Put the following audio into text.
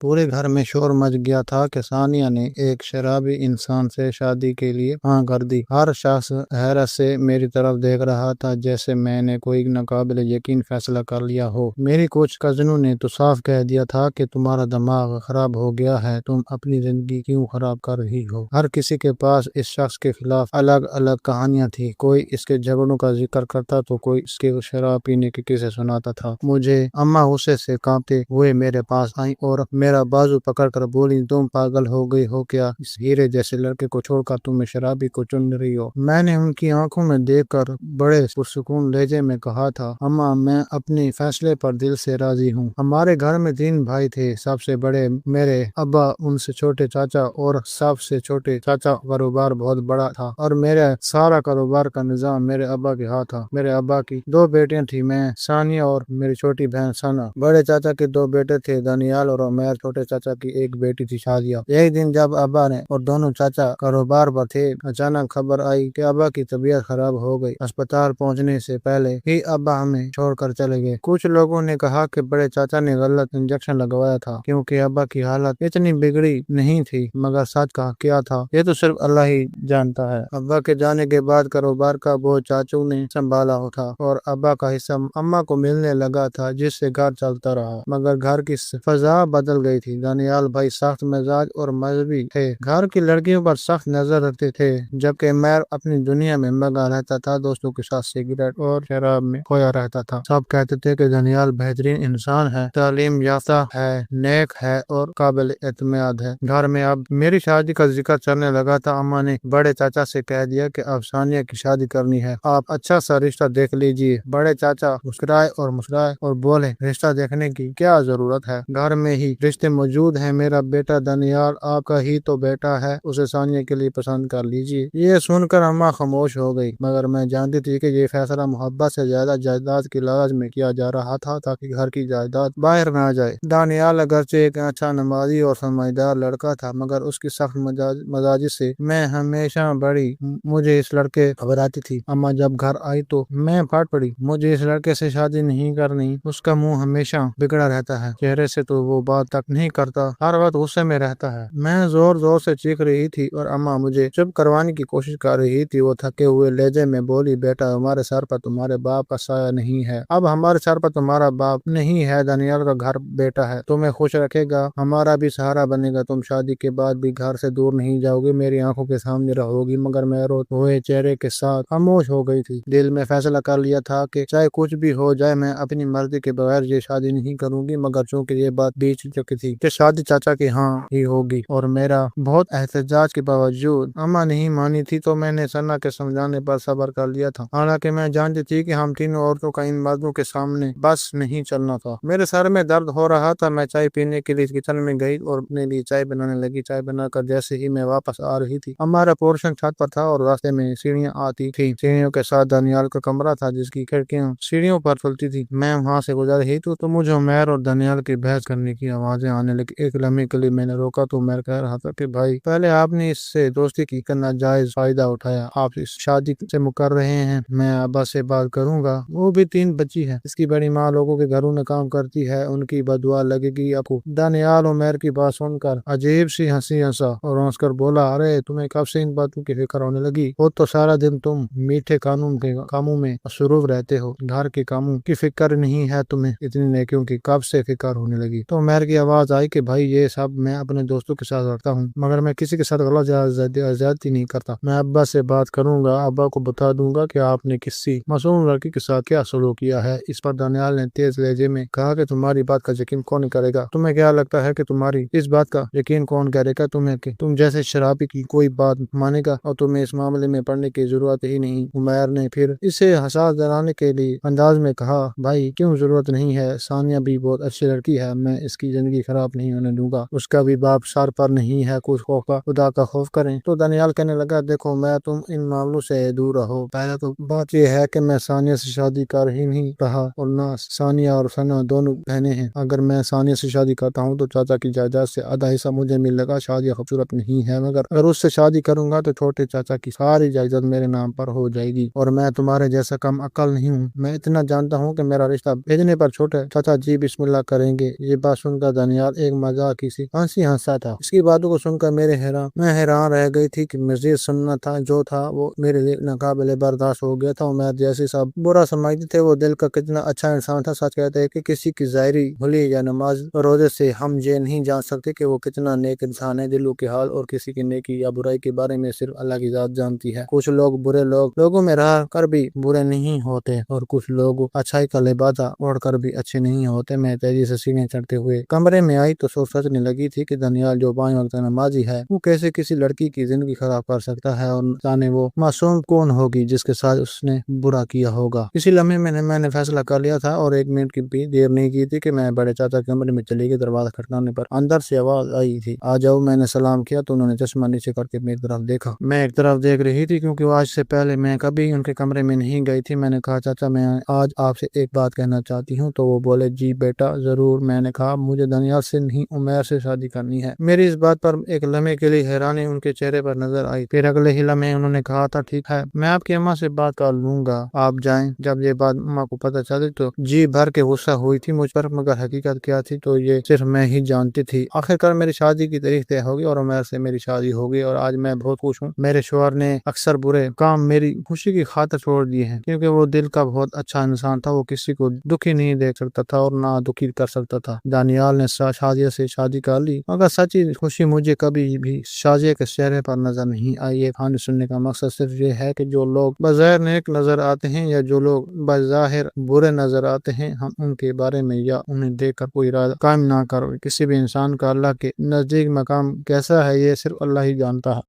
پورے گھر میں شور مچ گیا تھا کہ ثانیہ نے ایک شرابی انسان سے شادی کے لیے ہاں کر دی۔ ہر شخص حیرت سے میری طرف دیکھ رہا تھا جیسے میں نے کوئی ناقابل یقین فیصلہ کر لیا ہو۔ میری کچھ کزنوں نے تو صاف کہہ دیا تھا کہ تمہارا دماغ خراب ہو گیا ہے، تم اپنی زندگی کیوں خراب کر رہی ہو۔ ہر کسی کے پاس اس شخص کے خلاف الگ الگ کہانیاں تھی، کوئی اس کے جھگڑوں کا ذکر کرتا تو کوئی اس کے شراب پینے کی قصے سناتا تھا۔ مجھے اماں غصے سے کانپتے ہوئے میرے پاس آئیں اور میرا بازو پکڑ کر بولی، تم پاگل ہو گئی ہو کیا؟ اس ہیرے جیسے لڑکے کو چھوڑ کر تم شرابی کو چن رہی ہو۔ میں نے ان کی آنکھوں میں دیکھ کر بڑے پرسکون لہجے میں کہا تھا، اماں میں اپنے فیصلے پر دل سے راضی ہوں۔ ہمارے گھر میں 3 بھائی تھے، سب سے بڑے میرے ابا، ان سے چھوٹے چاچا اور سب سے چھوٹے چاچا کاروبار بہت بڑا تھا اور میرا سارا کاروبار کا نظام میرے ابا کے ہاتھ تھا۔ میرے ابا کی 2 بیٹیاں تھیں، میں، ثانیہ اور میری چھوٹی بہن ثنا۔ بڑے چاچا کے 2 بیٹے تھے، دانیال اور عمیر۔ چھوٹے چاچا کی 1 بیٹی تھی، شادیہ۔ ایک دن جب ابا نے اور دونوں چاچا کاروبار پر تھے، اچانک خبر آئی کہ ابا کی طبیعت خراب ہو گئی۔ اسپتال پہنچنے سے پہلے ہی ابا ہمیں چھوڑ کر چلے گئے۔ کچھ لوگوں نے کہا کہ بڑے چاچا نے غلط انجیکشن لگوایا تھا کیونکہ ابا کی حالت اتنی بگڑی نہیں تھی، مگر سچ کیا تھا یہ تو صرف اللہ ہی جانتا ہے۔ ابا کے جانے کے بعد کاروبار کا بوجھ چاچو نے سنبھالا تھا اور ابا کا حصہ اماں کو ملنے لگا تھا، جس سے گھر چلتا رہا۔ مگر گھر کی فضا بدل گئی تھی۔ دانیال بھائی سخت مزاج اور مذہبی تھے، گھر کی لڑکیوں پر سخت نظر رکھتے تھے، جبکہ عمیر اپنی دنیا میں مگا رہتا تھا، دوستوں کے ساتھ سگریٹ اور شراب میں کھویا رہتا تھا۔ سب کہتے تھے کہ دانیال بہترین انسان ہے، تعلیم یافتہ ہے، نیک ہے اور قابل اعتماد ہے۔ گھر میں اب میری شادی کا ذکر چلنے لگا تھا۔ اماں نے بڑے چاچا سے کہہ دیا کہ اب ثانیہ کی شادی کرنی ہے، آپ اچھا سا رشتہ دیکھ لیجئے۔ بڑے چاچا مسکرائے اور بولے، رشتہ دیکھنے کی کیا ضرورت ہے، گھر میں ہی رشتے موجود ہیں، میرا بیٹا دانیال آپ کا ہی تو بیٹا ہے، اسے ثانیہ کے لیے پسند کر لیجئے۔ یہ سن کر اماں خاموش ہو گئی، مگر میں جانتی تھی کہ یہ فیصلہ محبت سے زیادہ جائیداد کی لالچ میں کیا جا رہا تھا تاکہ گھر کی جائیداد باہر نہ جائے۔ دانیال اگرچہ ایک اچھا نمازی اور سمجھدار لڑکا تھا، مگر اس کی سخت مزاجی سے میں ہمیشہ مجھے اس لڑکے گھبراتی تھی۔ اماں جب گھر آئی تو میں پھٹ پڑی، مجھے اس لڑکے سے شادی نہیں کرنی، اس کا منہ ہمیشہ بگڑا رہتا ہے، چہرے سے تو وہ بات تک نہیں کرتا، ہر وقت غصے میں رہتا ہے۔ میں زور زور سے چیخ رہی تھی اور اماں مجھے چپ کروانے کی کوشش کر رہی تھی۔ وہ تھکے ہوئے لہجے میں بولی، بیٹا ہمارے سر پر تمہارے باپ کا سایہ نہیں ہے، اب ہمارے سر پر تمہارا باپ نہیں ہے، دانیال کا گھر بیٹا ہے، تمہیں خوش رکھے گا، ہمارا بھی سہارا بنے گا، تم شادی کے بعد بھی گھر سے دور نہیں جاؤ گی، میری آنکھوں کے سامنے رہو گی۔ مگر میں روتے ہوئے چہرے کے ساتھ خاموش ہو گئی تھی۔ دل میں فیصلہ کر لیا تھا کہ چاہے کچھ بھی ہو جائے میں اپنی مرضی کے بغیر یہ شادی نہیں کروں گی، مگر چونکہ یہ بات بیچ چکی تھی کہ شادی چاچا کی ہاں ہی ہوگی اور میرا بہت احتجاج کے باوجود اماں نہیں مانی تھی، تو میں نے ثنا کے سمجھانے پر صبر کر لیا تھا، حالانکہ میں جانتی تھی کہ ہم تینوں عورتوں کا ان مردوں کے سامنے بس نہیں چلنا تھا۔ میرے سر میں درد ہو رہا تھا، میں چائے پینے کے لیے کچن میں گئی اور اپنے لیے چائے بنانے لگی۔ چائے بنا کر جیسے ہی میں واپس آ رہی تھی، ہمارا پورشن چھت پر تھا اور راستے میں سیڑھیاں آتی تھی، سیڑھیوں کے ساتھ دانیال کا کمرہ تھا جس کی کھڑکیاں سیڑھیوں پر کھلتی تھی۔ میں وہاں سے گزر رہی تو مجھے عمیر اور دانیال کی بحث کرنے کی آوازیں آنے لگی۔ ایک لمحے کے لیے میں نے روکا تو عمیر کہہ رہا تھا کہ بھائی، پہلے آپ نے اس سے دوستی کی کا ناجائز فائدہ اٹھایا، آپ اس شادی سے مکر رہے ہیں، میں ابا سے بات کروں گا، وہ بھی 3 بچی ہے، اس کی بڑی ماں لوگوں کے گھروں میں کام کرتی ہے، ان کی بددعا لگے گی آپ کو۔ دانیال عمیر کی بات سن کر عجیب سی ہنسی ہنسا اور ہنس کر بولا، ارے تمہیں کب سے ان باتوں کی فکر ہونے لگی؟ وہ تو سارا دن تم میٹھے کاموں میں مصروف رہتے ہو، گھر کے کاموں کی فکر نہیں ہے تمہیں، اتنی نیکیوں کی کب سے فکر ہونے لگی؟ تو عمیر کی آواز آئی کہ بھائی یہ سب میں اپنے دوستوں کے ساتھ کرتا ہوں، مگر میں کسی کے ساتھ غلط زیادتی نہیں کرتا، میں ابا سے بات کروں گا، ابا کو بتا دوں گا کہ آپ نے کسی معصوم لڑکی کے ساتھ کیا سلوک کیا ہے۔ اس پر دانیال نے تیز لہجے میں کہا کہ تمہاری بات کا یقین کون کرے گا؟ تمہیں کیا لگتا ہے کہ تمہاری اس بات کا یقین کون کرے گا؟ تم جیسے شرابی کی کوئی بات مانے گا اور تمہیں اس معاملے میں پڑنے کی ضرورت ہی نہیں۔ عمیر نے پھر اسے حساس دلانے کے لیے انداز میں کہا، بھائی کیوں ضرورت نہیں ہے، ثانیہ بھی بہت اچھی لڑکی ہے، میں اس کی زندگی خراب نہیں ہونے دوں گا، اس کا بھی باپ سر پر نہیں ہے، کچھ خدا کا خوف کریں۔ تو دانیال کہنے لگا، دیکھو میں تم ان معاملوں سے دور رہو، پہلے تو بات یہ ہے کہ میں ثانیہ سے شادی کر ہی نہیں رہا اور نہ ثانیہ اور ثنا دونوں بہنیں ہیں، اگر میں ثانیہ سے شادی کرتا ہوں تو چاچا کی جائیداد سے آدھا حصہ مجھے ملے گا، شادی خوبصورت نہیں ہے، مگر اگر اس سے شادی کروں گا تو چھوٹے چاچا کی ساری جائیداد میرے نام پر ہو جائے گی، اور میں تمہارے جیسا کم عقل نہیں ہوں، میں اتنا جانتا ہوں کہ میرا رشتہ بھیجنے پر چھوٹے چاچا جی بسم اللہ کریں گے۔ یہ بات سن کر دانیال ایک مذاق سی ہنسی ہنسا تھا۔ اس کی باتوں کو سن کر میں حیران رہ گئی تھی کہ مزید سننا تھا جو تھا وہ میرے لیے ناقابل برداشت ہو گیا تھا۔ عمیر جیسے سب برا سمجھتے تھے، وہ دل کا کتنا اچھا انسان تھا۔ سچ کہتے ہیں کہ کسی کی ظاہری بھلی یا نماز روزے سے ہم یہ نہیں جان سکتے کہ وہ کتنا نیک انسان ہے۔ دلوں کے حال اور کسی کی نیکی یا برائی کے بارے میں صرف اللہ کی ذات جانتی ہے۔ کچھ لوگ برے لوگوں میں رہ کر بھی برے نہیں ہوتے اور کچھ لوگ اچھائی کا لبادہ اوڑھ کر بھی اچھے نہیں ہوتے۔ میں تیزی سے سیڑھیاں چڑھتے ہوئے کمرے میں آئی تو سوچنے لگی تھی کہ دانیال جو 5 وقت نمازی ہے، وہ کیسے کسی لڑکی کی زندگی خراب کر سکتا ہے، اور جانے وہ معصوم کون ہوگی جس کے ساتھ اس نے برا کیا ہوگا۔ اسی لمحے میں نے فیصلہ کر لیا تھا اور 1 منٹ کی بھی دیر نہیں کی تھی کہ میں بڑے چاچا کے کمرے میں چلی گئی۔ دروازہ کھٹکانے پر اندر سے آواز آئی تھی، آ جاؤ۔ میں نے سلام کیا تو انہوں نے چشمہ نیچے کر کے میری طرف دیکھا۔ میں ایک طرف دیکھ رہی تھی کیونکہ آج سے پہلے میں کبھی ان کے کمرے میں نہیں گئی تھی۔ میں نے کہا، چاچا میں آج آپ سے ایک بات کہنا چاہتی ہوں۔ تو وہ بولے، جی بیٹا ضرور۔ میں نے کہا، مجھے دانیال سے نہیں عمیر سے شادی کرنی ہے۔ میری اس بات پر ایک لمحے کے لیے حیرانی ان کے چہرے پر نظر آئی، پھر اگلے ہی لمحے انہوں نے کہا تھا، ٹھیک ہے میں آپ کی اماں سے بات کر لوں گا، آپ جائیں۔ جب یہ بات اماں کو پتہ چلی تو جی بھر کے غصہ ہوئی تھی مجھ پر، مگر حقیقت کیا تھی تو یہ صرف میں ہی جانتی تھی۔ آخرکار میری شادی کی تاریخ طے ہوگی اور عمیر سے میری شادی ہوگی، اور آج میں بہت خوش ہوں۔ میرے شوہر نے اکثر برے کام میری خوشی کی خاطر چھوڑ دیے ہیں، کیونکہ وہ دل کا بہت اچھا انسان تھا۔ وہ کسی کو دکھی نہیں دیکھ سکتا تھا اور نہ دکھی کر سکتا تھا۔ دانیال نے شازیہ سے شادی کر لی، مگر سچی خوشی مجھے کبھی بھی شازیہ کے چہرے پر نظر نہیں آئی۔ یہ کہانی سننے کا مقصد صرف یہ ہے کہ جو لوگ بظاہر نیک نظر آتے ہیں یا جو لوگ بظاہر برے نظر آتے ہیں، ہم ان کے بارے میں یا انہیں دیکھ کر کوئی ارادہ قائم نہ کرو۔ کسی بھی انسان کا اللہ کے نزدیک مقام کیسا ہے یہ صرف اللہ ہی جانتا ہے۔